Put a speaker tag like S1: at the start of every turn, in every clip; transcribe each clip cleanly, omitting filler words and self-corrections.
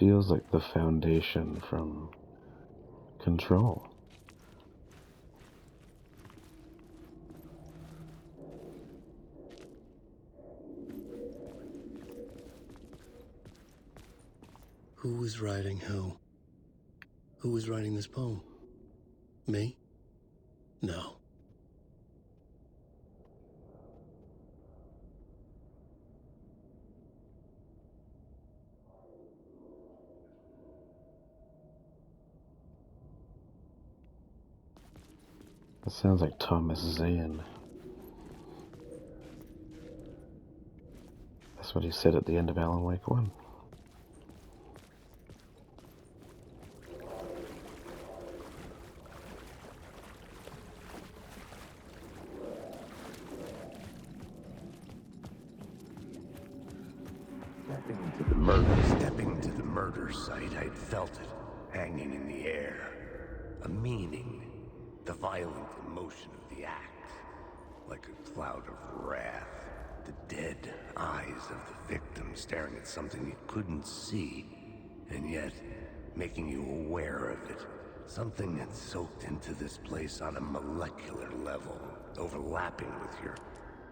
S1: feels like the foundation from Control.
S2: Who was writing who? Who was writing this poem? Me? No.
S1: That sounds like Thomas Zane. That's what he said at the end of Alan Wake 1.
S3: Stepping to the murder site, I'd felt it, hanging in the air. A meaning, the violent emotion of the act. Like a cloud of wrath, the dead eyes of the victim staring at something you couldn't see, and yet making you aware of it. Something had soaked into this place on a molecular level, overlapping with your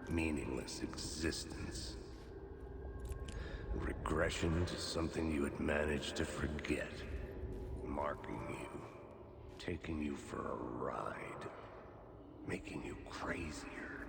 S3: meaningless existence. Regression to something you had managed to forget. Marking you. Taking you for a ride. Making you crazier.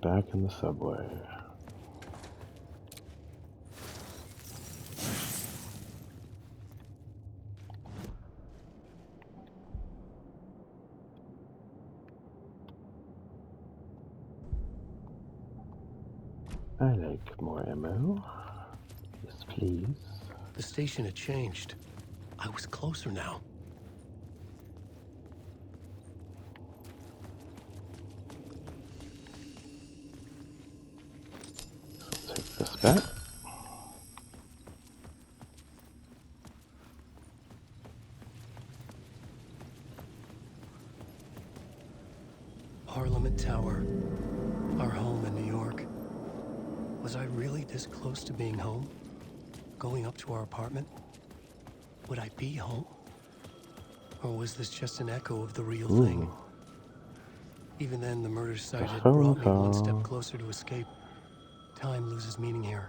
S1: Back in the subway. I like more ammo. Yes, please.
S2: The station had changed. I was closer now.
S1: Take this back.
S2: Parliament Tower. Our home in New York. Was I really this close to being home? Going up to our apartment? Would I be home? Or was this just an echo of the real thing? Even then, the murder site had brought me one step closer to escape. Time loses meaning here.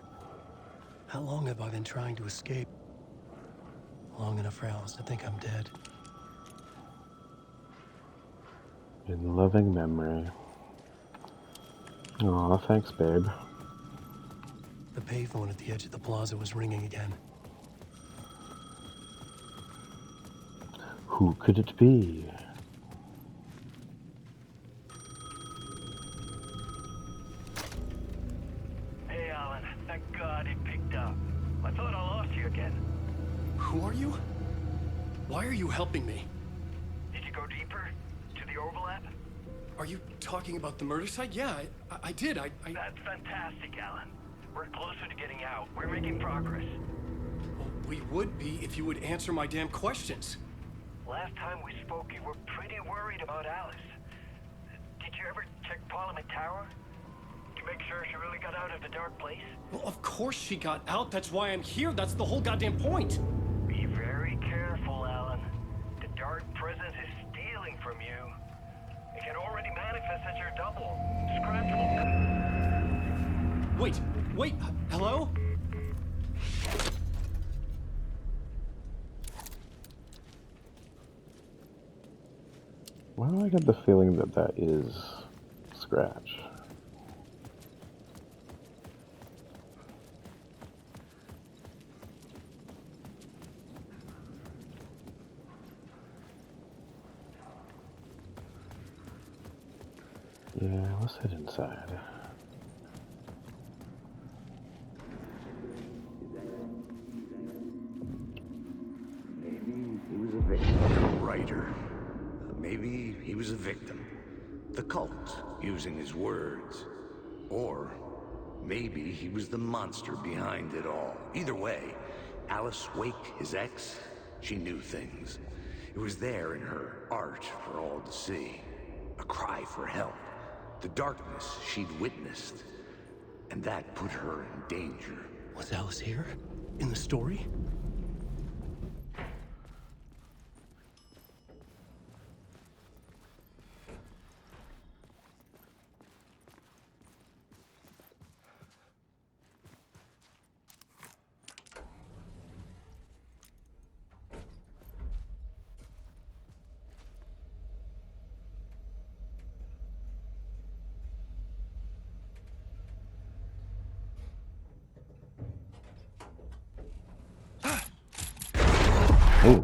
S2: How long have I been trying to escape? Long enough for Alice to think I'm dead.
S1: In loving memory. Aw, thanks, babe.
S2: The payphone at the edge of the plaza was ringing again.
S1: Who could it be?
S4: Hey, Alan. Thank God it picked up. I thought I lost you again.
S2: Who are you? Why are you helping me?
S4: Did you go deeper? To the overlap?
S2: Are you talking about the murder site? Yeah, I did.
S4: That's fantastic, Alan. We're closer to getting out. We're making progress.
S2: Well, we would be if you would answer my damn questions.
S4: Last time we spoke, you were pretty worried about Alice. Did you ever check Parliament Tower? To make sure she really got out of the dark place?
S2: Well, of course she got out. That's why I'm here. That's the whole goddamn point.
S4: Be very careful, Alan. The dark presence is stealing from you. It can already manifest as your double. Scratchable.
S2: Wait, hello?
S1: Why do I get the feeling that that is Scratch? Yeah, let's head inside.
S3: Maybe he was a victim. maybe he was a victim. The cult, using his words. Or maybe he was the monster behind it all. Either way, Alice Wake, his ex, she knew things. It was there in her art for all to see. A cry for help. The darkness she'd witnessed. And that put her in danger.
S2: Was Alice here? In the story?
S1: Oh.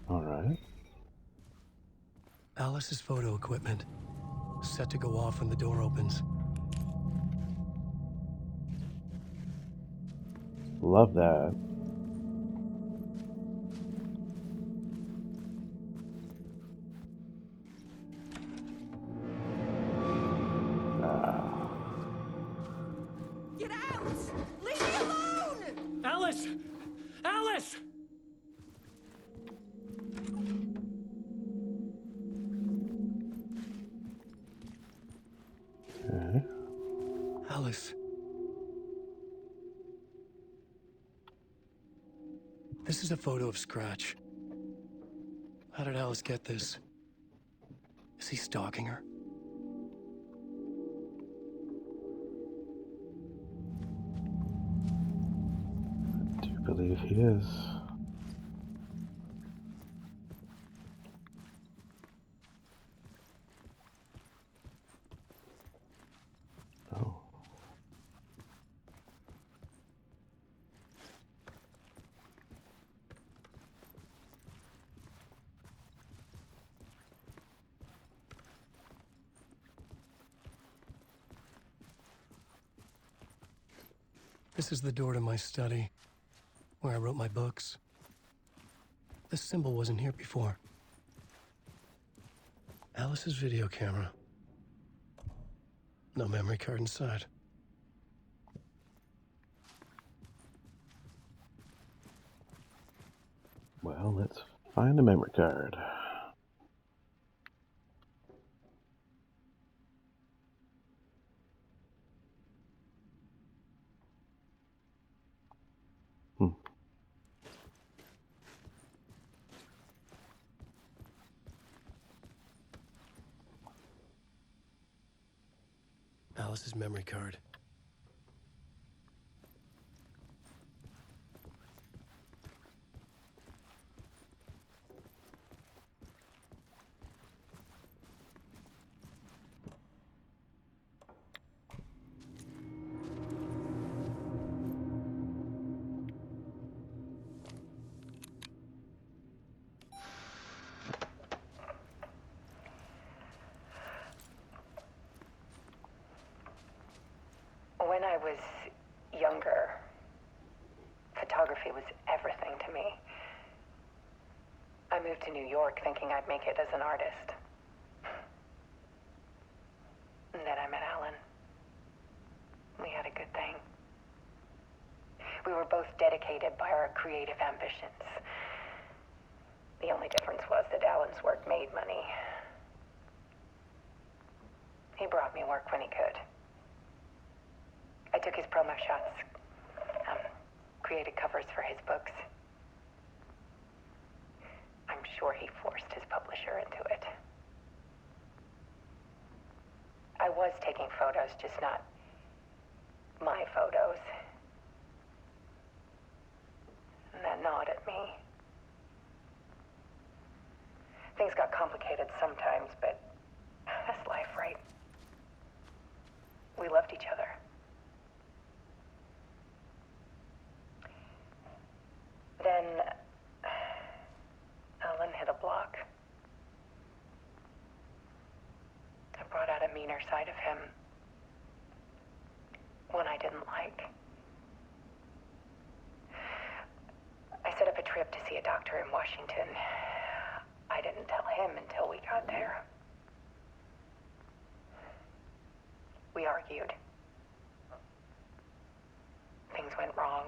S1: All right.
S2: Alice's photo equipment. Set to go off when the door opens.
S1: Love that.
S5: Get out! Leave me alone!
S2: Alice! Alice!
S1: Okay.
S2: Alice. This is a photo of Scratch. How did Alice get this? Is he stalking her?
S1: I do believe he is. Oh.
S2: This is the door to my study, where I wrote my books. This symbol wasn't here before. Alice's video camera. No memory card inside.
S1: Well, let's find a memory card.
S2: Alice's memory card.
S6: When I was younger, photography was everything to me. I moved to New York thinking I'd make it as an artist. And then I met Alan. We had a good thing. We were both dedicated by our creative ambitions. The only difference was that Alan's work made money. He brought me work when he could. I took his promo shots, created covers for his books. I'm sure he forced his publisher into it. I was taking photos, just not my photos. And that gnawed at me. Things got complicated sometimes, but that's life, right? We loved each other. Then Alan hit a block. I brought out a meaner side of him. One I didn't like. I set up a trip to see a doctor Washington. I didn't tell him until we got there. We argued. Things went wrong.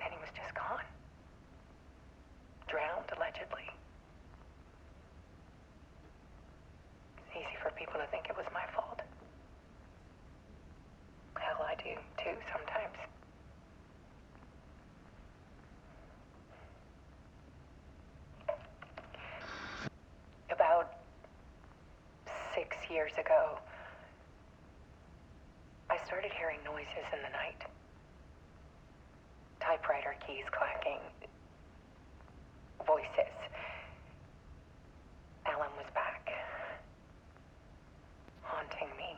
S6: And he was just gone. Drowned, allegedly. It's easy for people to think it was my fault. Hell, I do, too, sometimes. About 6 years ago, I started hearing noises in the night. Typewriter keys clacking. Voices. Alan was back. Haunting me.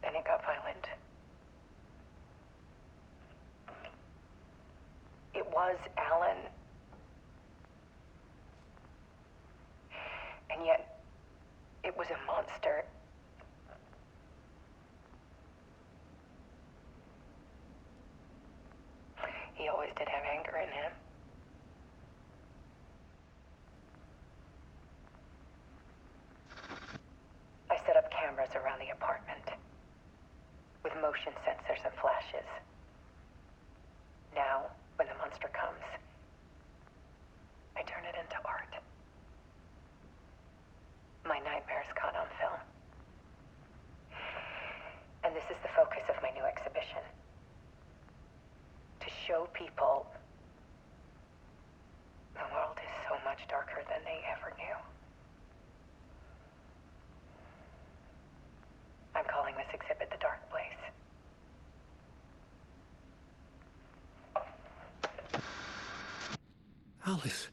S6: Then it got violent. It was Alan. And yet, it was a monster. He always did have anger in him. I set up cameras around the apartment with motion sensors and flashes. Now, when the monster comes, I turn it into art. My nightmares caught on film. And this is the focus of my new exhibition. To show people the world is so much darker than they ever knew. I'm calling this exhibit The Dark Place.
S2: Alice.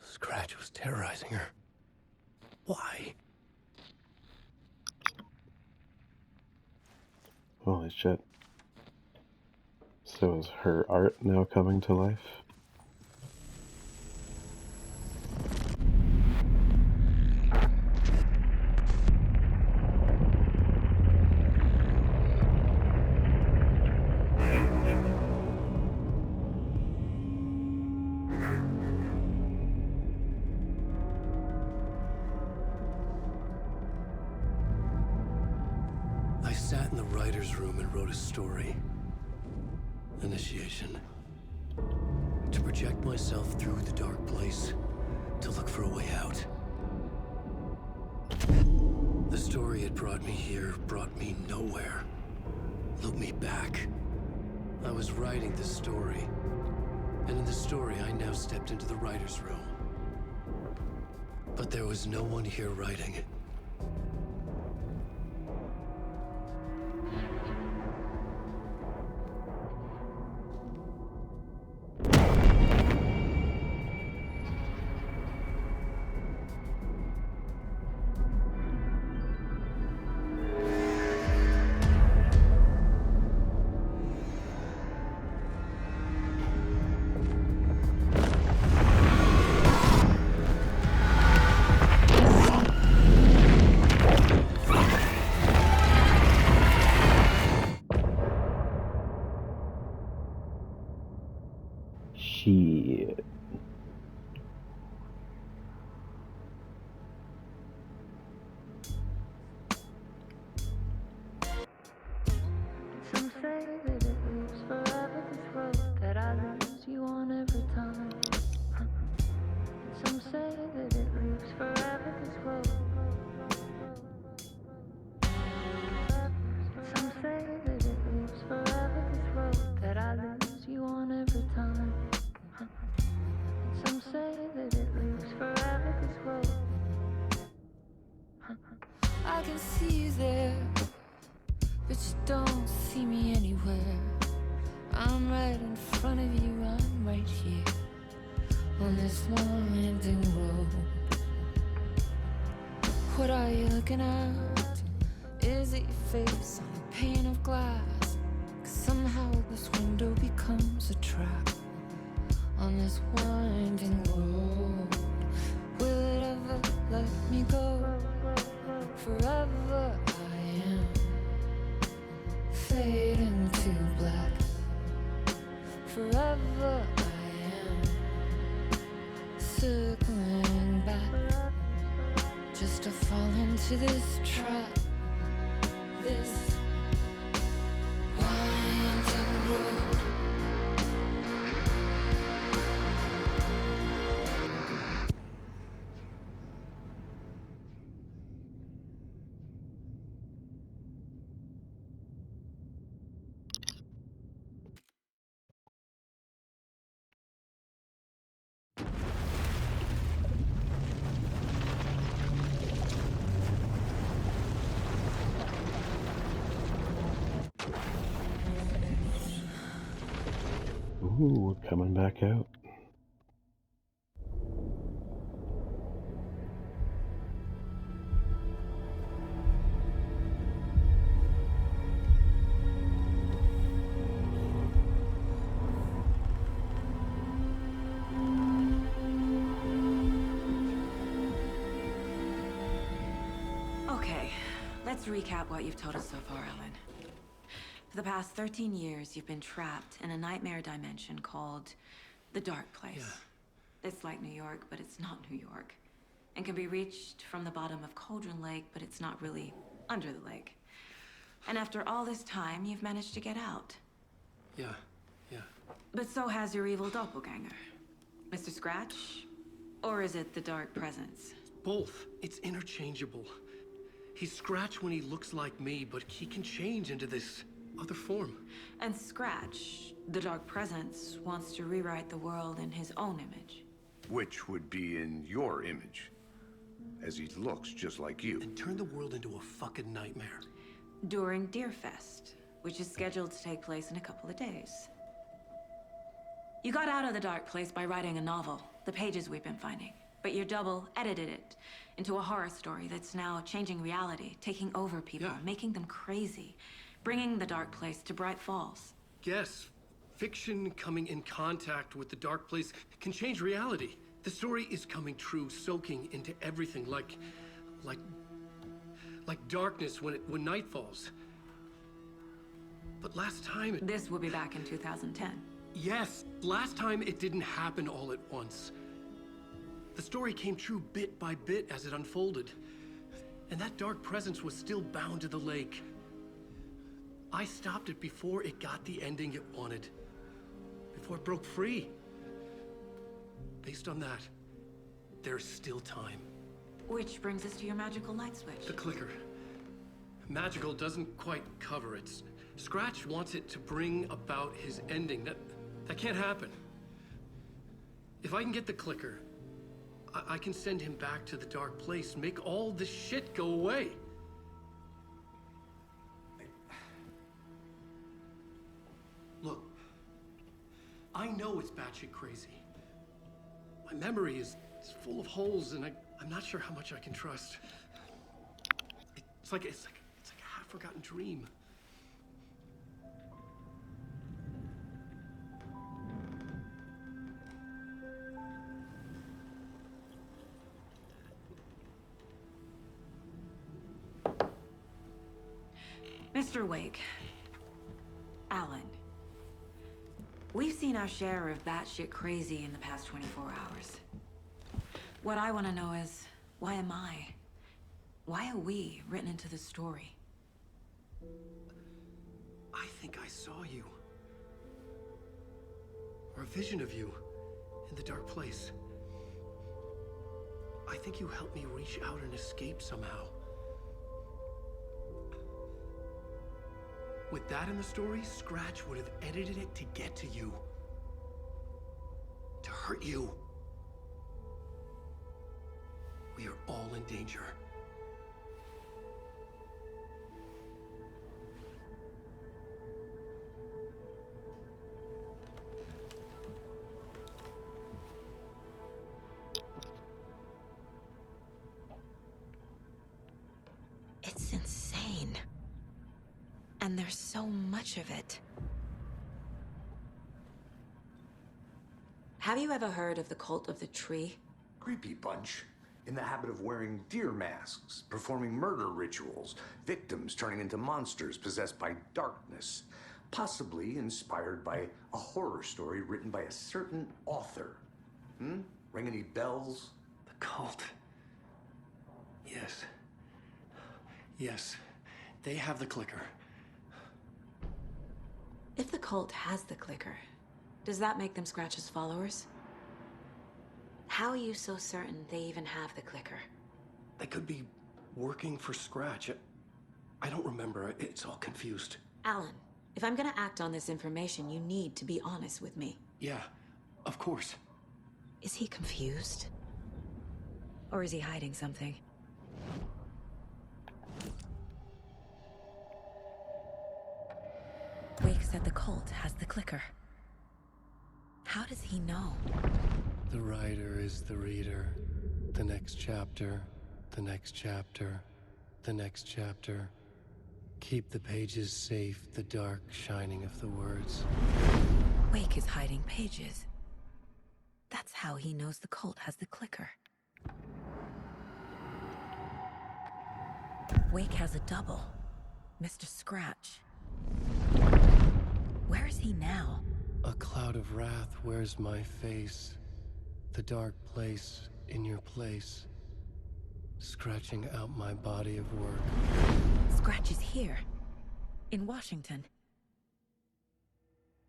S2: Scratch was terrorizing her. Why?
S1: Holy shit. So is her art now coming to life?
S2: I sat in the writer's room and wrote a story. Initiation. To project myself through the dark place, to look for a way out. The story had brought me here, brought me nowhere. Looped me back. I was writing the story. And in the story, I now stepped into the writer's room. But there was no one here writing it.
S1: Shit.
S7: Some say that it lives forever, this road that I lose you on every time. Some say that it lives forever, this road. Some say that it lives forever, this road that I lose you on every time. Some say that it lives forever, this road. I can see you there, but you don't see me anywhere. I'm right in front of you, I'm right here on this winding road. What are you looking at? Is it your face on a pane of glass? 'Cause somehow this window becomes a trap on this winding road. Will it ever me go. Forever I am fading to black. Forever I am circling back, just to fall into this trap. This winding road.
S1: Ooh, we're coming back out.
S5: Okay, let's recap what you've told us so far, Ellen. For the past 13 years, you've been trapped in a nightmare dimension called the Dark Place.
S2: Yeah.
S5: It's like New York, but it's not New York. And can be reached from the bottom of Cauldron Lake, but it's not really under the lake. And after all this time, you've managed to get out.
S2: Yeah.
S5: But so has your evil doppelganger. Mr. Scratch? Or is it the Dark Presence?
S2: Both. It's interchangeable. He's Scratch when he looks like me, but he can change into this other form.
S5: And Scratch, the Dark Presence, wants to rewrite the world in his own image.
S3: Which would be in your image, as he looks just like you.
S2: And turn the world into a fucking nightmare.
S5: During Deerfest, which is scheduled to take place in a couple of days. You got out of the Dark Place by writing a novel, the pages we've been finding. But your double edited it into a horror story that's now changing reality, taking over people,
S2: Yeah.
S5: making them crazy, bringing the Dark Place to Bright Falls.
S2: Yes, fiction coming in contact with the Dark Place can change reality. The story is coming true, soaking into everything like darkness when night falls. But last time
S5: This will be back in 2010.
S2: Yes, last time it didn't happen all at once. The story came true bit by bit as it unfolded. And that dark presence was still bound to the lake. I stopped it before it got the ending it wanted. Before it broke free. Based on that, there's still time.
S5: Which brings us to your magical light switch.
S2: The clicker. Magical doesn't quite cover it. Scratch wants it to bring about his ending. That can't happen. If I can get the clicker, I can send him back to the Dark Place, make all this shit go away. Look, I know it's batshit crazy. My memory is full of holes, and I'm not sure how much I can trust. It's like a half-forgotten dream.
S5: Mr. Wake. Alan. We've seen our share of batshit crazy in the past 24 hours. What I want to know is, why am I? Why are we written into the story?
S2: I think I saw you. Or a vision of you in the Dark Place. I think you helped me reach out and escape somehow. With that in the story, Scratch would have edited it to get to you. To hurt you. We are all in danger.
S5: It's insane. And there's so much of it. Have you ever heard of the cult of the tree?
S3: Creepy bunch. in the habit of wearing deer masks, performing murder rituals, victims turning into monsters possessed by darkness, possibly inspired by a horror story written by a certain author. Ring any bells?
S2: The cult. Yes. Yes. They have the clicker.
S5: If the cult has the clicker, does that make them Scratch's followers? How are you so certain they even have the clicker?
S2: They could be working for Scratch. I don't remember. It's all confused.
S5: Alan, if I'm gonna act on this information, you need to be honest with me.
S2: Yeah, of course.
S5: Is he confused? Or is he hiding something? Wake said the cult has the clicker. How does he know?
S2: The writer is the reader. The next chapter, the next chapter, the next chapter. Keep the pages safe, the dark shining of the words.
S5: Wake is hiding pages. That's how he knows the cult has the clicker. Wake has a double. Mr. Scratch. Where is he now?
S2: A cloud of wrath wears my face. The dark place in your place. Scratching out my body of work.
S5: Scratch is here. In Washington.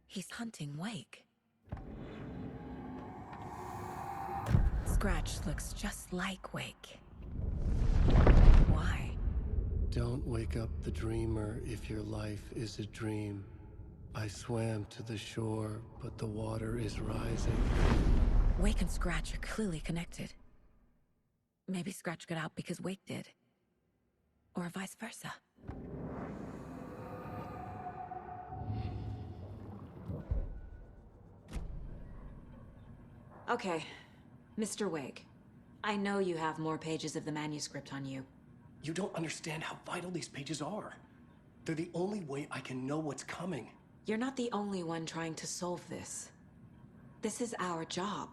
S5: He's hunting Wake. Scratch looks just like Wake. Why?
S2: Don't wake up the dreamer if your life is a dream. I swam to the shore, but the water is rising.
S5: Wake and Scratch are clearly connected. Maybe Scratch got out because Wake did. Or vice versa. Okay, Mr. Wake. I know you have more pages of the manuscript on you.
S2: You don't understand how vital these pages are. They're the only way I can know what's coming.
S5: You're not the only one trying to solve this. This is our job.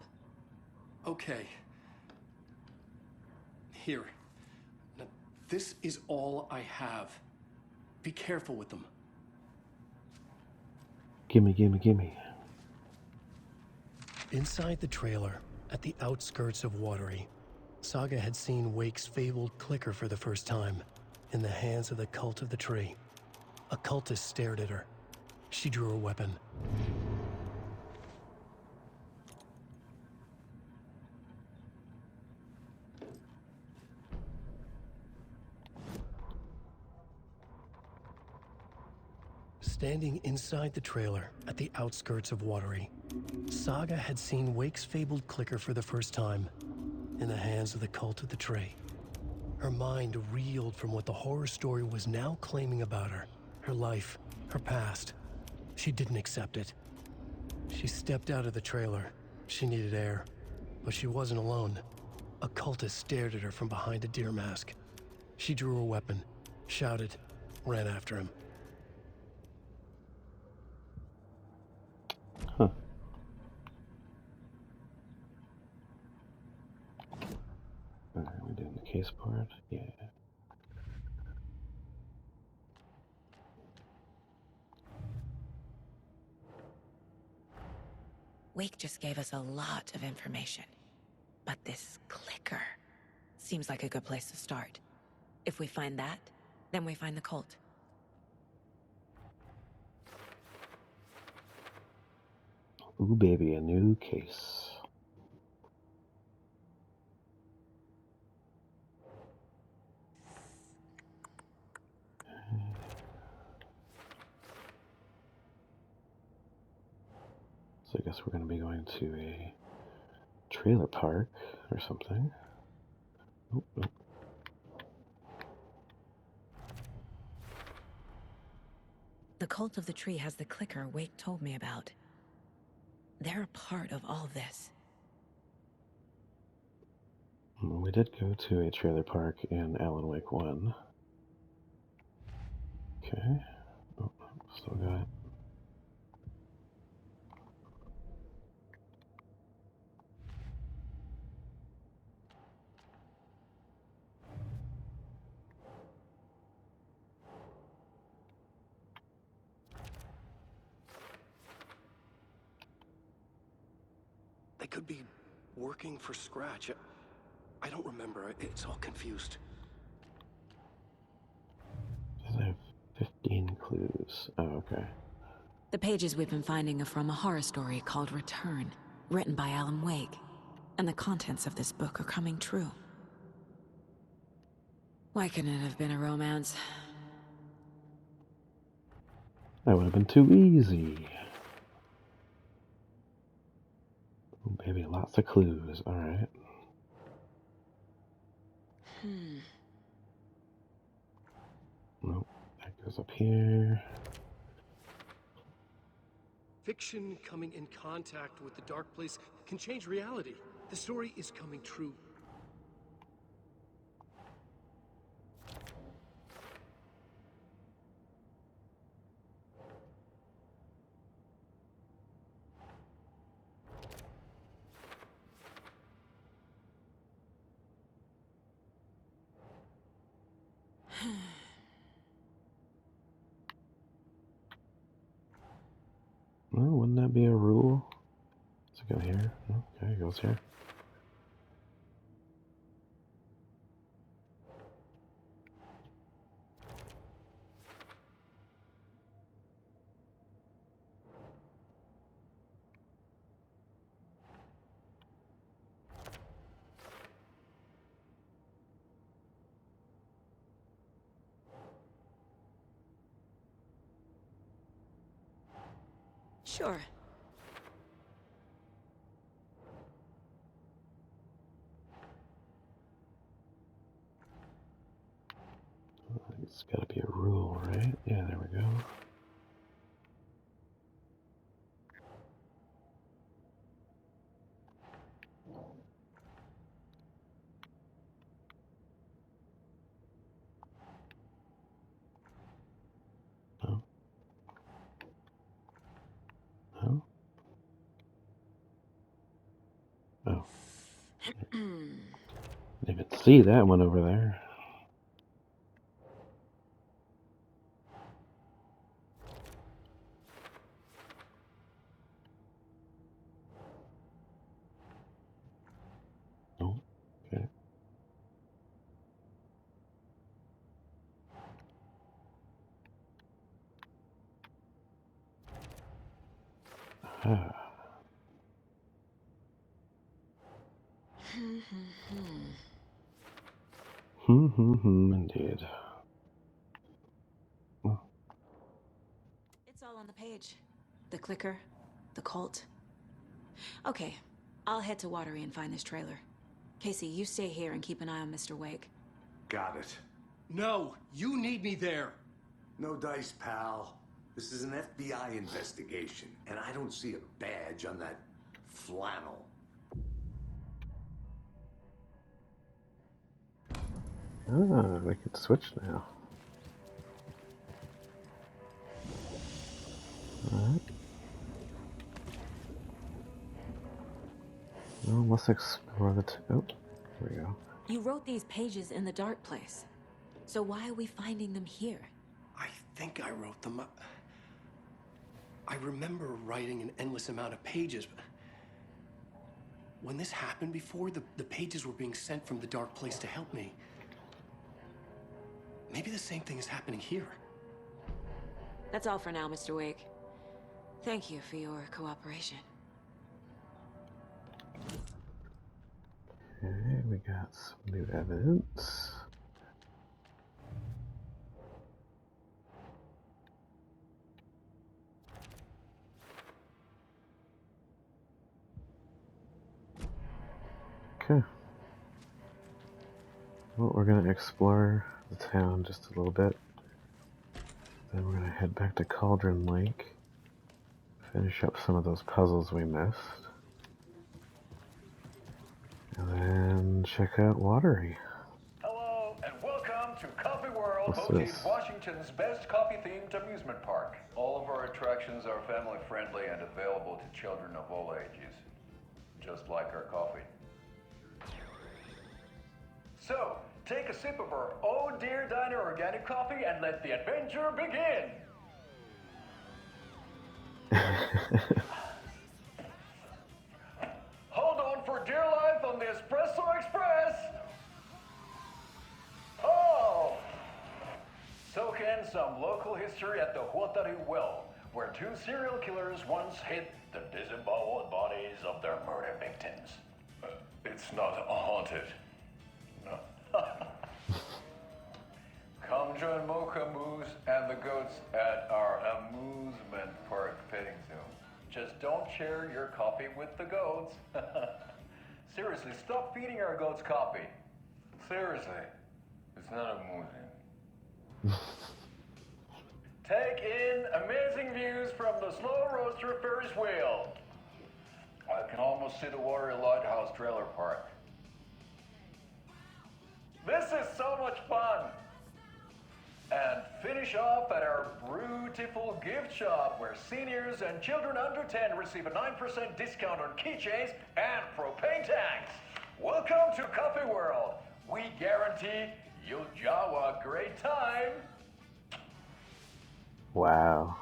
S2: Okay. Here. Now, this is all I have. Be careful with them.
S1: Gimme, gimme, gimme.
S2: Inside the trailer, at the outskirts of Watery, Saga had seen Wake's fabled clicker for the first time, in the hands of the Cult of the Tree. A cultist stared at her. She drew her weapon. Standing inside the trailer at the outskirts of Watery, Saga had seen Wake's fabled clicker for the first time, in the hands of the Cult of the Tree. Her mind reeled from what the horror story was now claiming about her, her life, her past. She didn't accept it. She stepped out of the trailer. She needed air, but she wasn't alone. A cultist stared at her from behind a deer mask. She drew her weapon, shouted, ran after him.
S1: Huh. Alright, we doing the case board? Yeah.
S5: Wake just gave us a lot of information. But this clicker seems like a good place to start. If we find that, then we find the cult.
S1: Ooh, baby, a new case. So I guess we're going to be going to a trailer park or something. Oh, oh.
S5: The Cult of the Tree has the clicker Wake told me about. They're a part of all this.
S1: Well, we did go to a trailer park in Alan Wake 1. Okay. Oh, still got...
S2: could be working for Scratch. I don't remember. It's all confused.
S1: I have 15 clues. Oh, okay.
S5: The pages we've been finding are from a horror story called Return, written by Alan Wake. And the contents of this book are coming true. Why couldn't it have been a romance?
S1: That would have been too easy. Oh, baby, lots of clues. Alright. Nope. That goes up here.
S2: Fiction coming in contact with the dark place can change reality. The story is coming true.
S1: Well, wouldn't that be a rule? Does it go here? Okay, it goes here.
S5: Sure.
S1: It's gotta be a rule, right? Yeah, there we go. No. No? Oh. Didn't even see that one over there. Oh, okay. Ah. Indeed. Oh,
S5: It's all on the page. The clicker, the cult. Okay, I'll head to Watery and find this trailer. Casey, you stay here and keep an eye on Mr. Wake.
S3: Got it.
S2: No, you need me there.
S3: No dice, pal. This is an FBI investigation, and I don't see a badge on that flannel.
S1: ah, we can switch now. Alright. Well, let's explore the... Oh, here we go.
S5: You wrote these pages in the dark place. So why are we finding them here?
S2: I think I wrote them. I remember writing an endless amount of pages. But when this happened before, the pages were being sent from the dark place to help me. Maybe the same thing is happening here.
S5: That's all for now, Mr. Wake. Thank you for your cooperation.
S1: Okay, we got some new evidence. Okay. Well, we're gonna explore the town just a little bit. Then we're gonna head back to Cauldron Lake. Finish up some of those puzzles we missed. And then check out Watery.
S4: Hello, and welcome to Coffee World,
S1: What's
S4: hosting
S1: this?
S4: Washington's best coffee-themed amusement park. All of our attractions are family-friendly and available to children of all ages, just like our coffee. So, take a sip of our Oh Dear Diner organic coffee and let the adventure begin!
S8: in some local history at the Watery well, where two serial killers once hid the disemboweled bodies of their murder victims. It's not haunted. No. Come join Mocha Moose and the goats at our amusement park petting zoo. Just don't share your coffee with the goats. Seriously, stop feeding our goats coffee. Seriously, it's not amusing. Take in amazing views from the slow roaster Ferris wheel. I can almost see the Watery Lighthouse trailer park. This is so much fun! And finish off at our beautiful gift shop where seniors and children under 10 receive a 9% discount on keychains and propane tanks. Welcome to Coffee World. We guarantee you'll jaw a great time.
S1: Wow.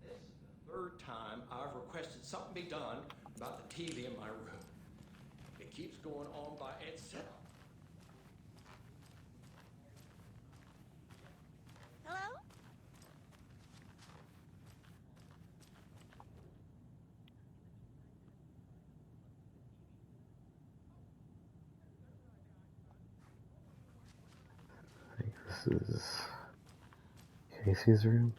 S9: This is the third time I've requested something be done about the TV in my room. It keeps going on by itself.
S10: Hello?
S1: I think this is Casey's room.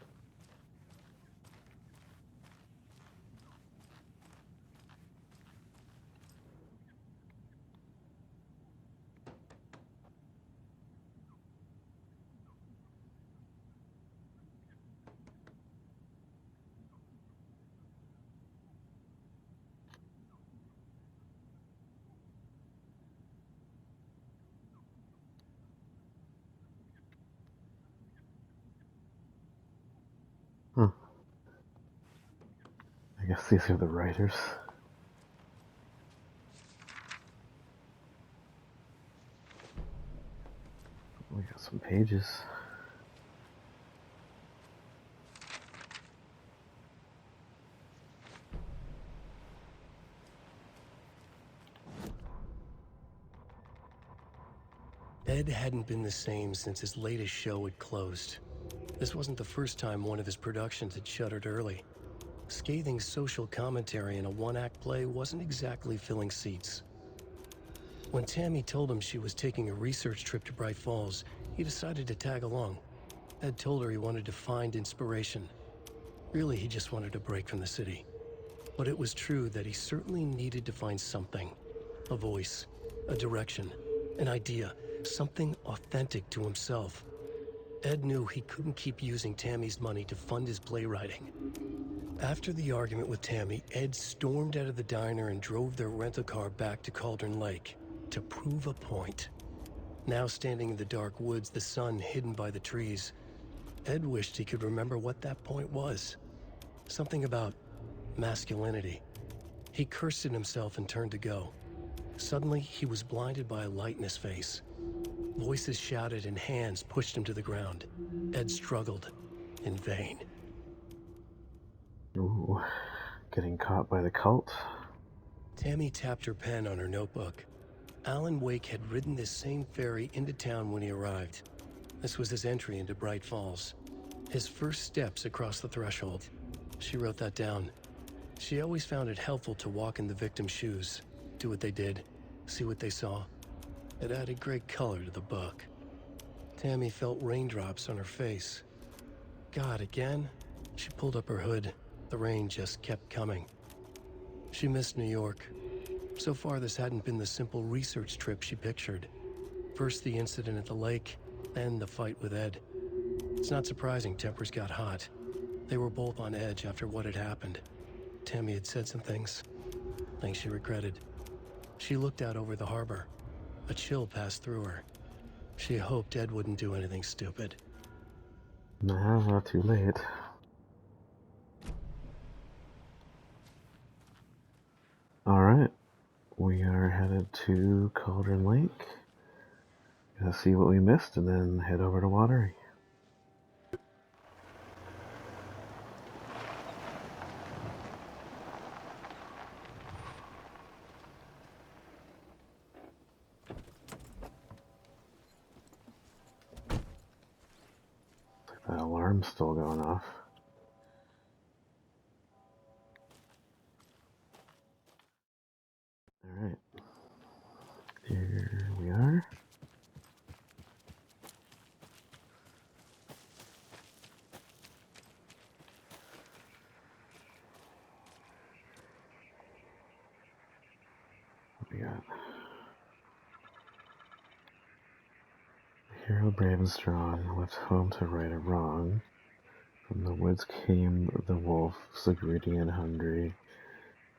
S1: I guess these are the writers. We got some pages.
S2: Ed hadn't been the same since his latest show had closed. This wasn't the first time one of his productions had shuttered early. Scathing social commentary in a one-act play wasn't exactly filling seats. When Tammy told him she was taking a research trip to Bright Falls, he decided to tag along. Ed told her he wanted to find inspiration. Really, he just wanted a break from the city. But it was true that he certainly needed to find something. A voice, a direction, an idea, something authentic to himself. Ed knew he couldn't keep using Tammy's money to fund his playwriting. After the argument with Tammy, Ed stormed out of the diner and drove their rental car back to Cauldron Lake to prove a point. Now standing in the dark woods, the sun hidden by the trees, Ed wished he could remember what that point was. Something about masculinity. He cursed at himself and turned to go. Suddenly, he was blinded by a light in his face. Voices shouted and hands pushed him to the ground. Ed struggled, in vain.
S1: Ooh, getting caught by the cult.
S2: Tammy tapped her pen on her notebook. Alan Wake had ridden this same ferry into town when he arrived. This was his entry into Bright Falls. His first steps across the threshold. She wrote that down. She always found it helpful to walk in the victim's shoes, do what they did, see what they saw. It added great color to the book. Tammy felt raindrops on her face. God, again? She pulled up her hood. The rain just kept coming. She missed New York. So far, this hadn't been the simple research trip she pictured. First the incident at the lake, then the fight with Ed. It's not surprising tempers got hot. They were both on edge after what had happened. Tammy had said some things she regretted. She looked out over the harbor. A chill passed through her. She hoped Ed wouldn't do anything stupid.
S1: Nah, not too late. Alright, we are headed to Cauldron Lake. Gonna see what we missed and then head over to Watery. alarm's still going off. Alright. Here we are. What we got? The hero brave and strong left home to right a wrong. From the woods came the wolf, so greedy and hungry,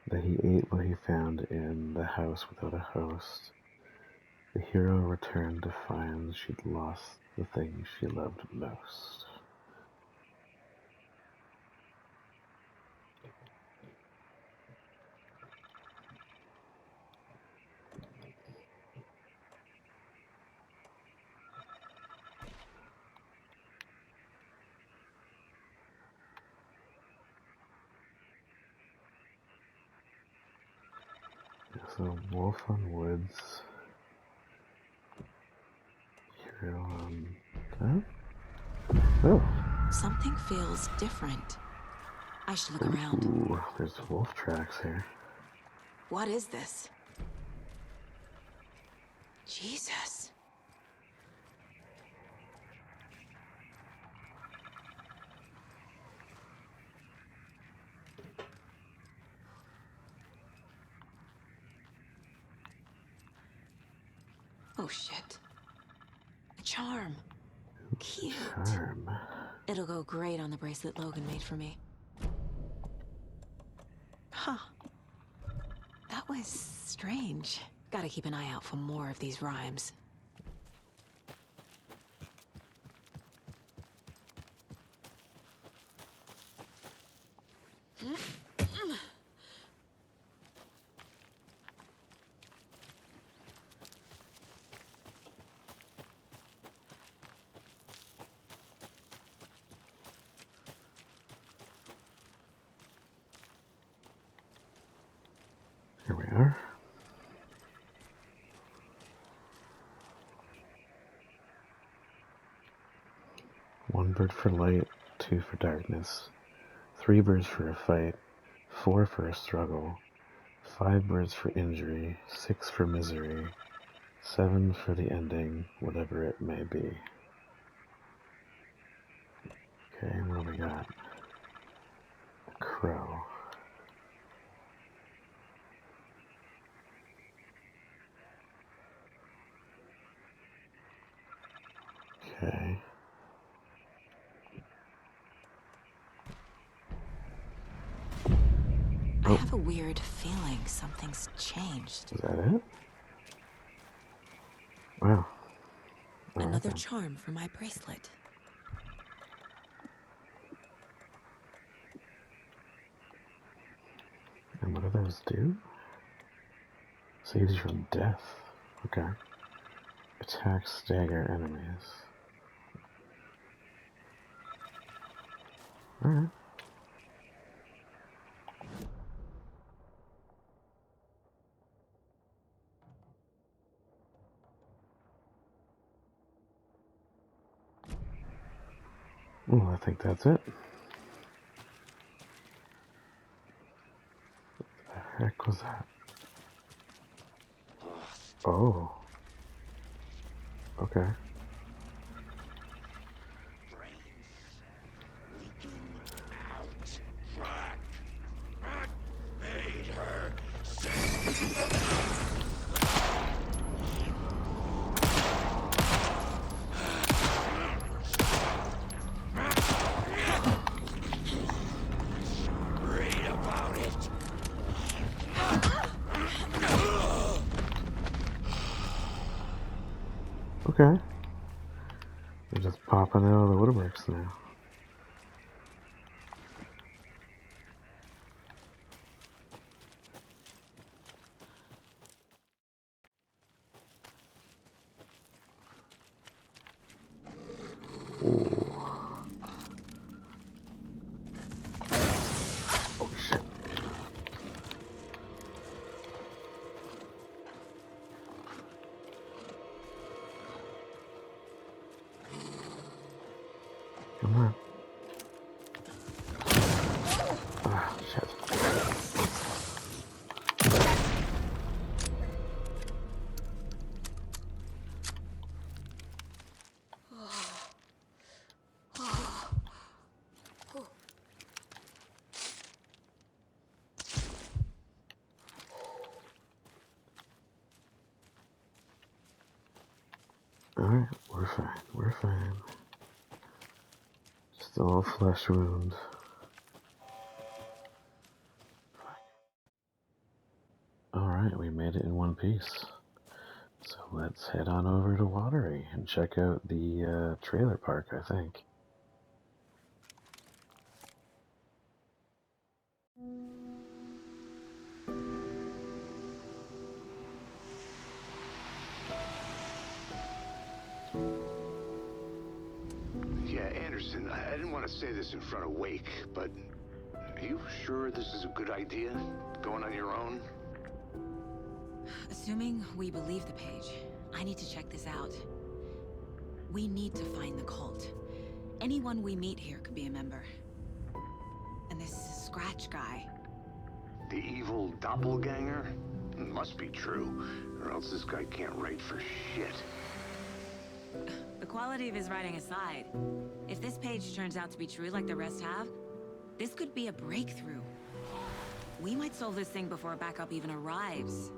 S1: that he ate what he found in the house without a host. The hero returned to find she'd lost the thing she loved most. So, wolf on woods. Hero on top. Oh.
S5: Something feels different. I should look around.
S1: Ooh, there's wolf tracks here.
S5: What is this? Jesus. Oh shit. A charm. Cute.
S1: Charm.
S5: It'll go great on the bracelet Logan made for me. Huh. That was strange. Gotta keep an eye out for more of these rhymes.
S1: Here we are. One bird for light, two for darkness, 3 birds for a fight, 4 for a struggle, 5 birds for injury, 6 for misery, 7 for the ending, whatever it may be. Okay, what do we got? A crow. Okay.
S5: I have a weird feeling something's changed.
S1: Is that it? Wow. All
S5: Another
S1: right,
S5: charm for my bracelet.
S1: and what do those do? Saves you from death. Okay. Attack stagger enemies. Alright. Well, I think that's it. What the heck was that? Oh. Okay. Okay. They're just popping out of the woodworks now. Ooh. Oh shit. Come on. Alright, we're fine. We're fine. Still a flesh wound. Alright, we made it in one piece. So let's head on over to Watery and check out the trailer park, I think.
S3: Yeah, Anderson, I didn't want to say this in front of Wake, but are you sure this is a good idea? Going on your own?
S5: Assuming we believe the page, I need to check this out. We need to find the cult. Anyone we meet here could be a member. And this Scratch guy.
S3: The evil doppelganger? Must be true, or else this guy can't write for shit.
S5: The quality of his writing aside, if this page turns out to be true like the rest have, this could be a breakthrough. We might solve this thing before backup even arrives.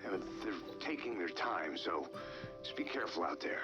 S3: Yeah, but they're taking their time, so just be careful out there.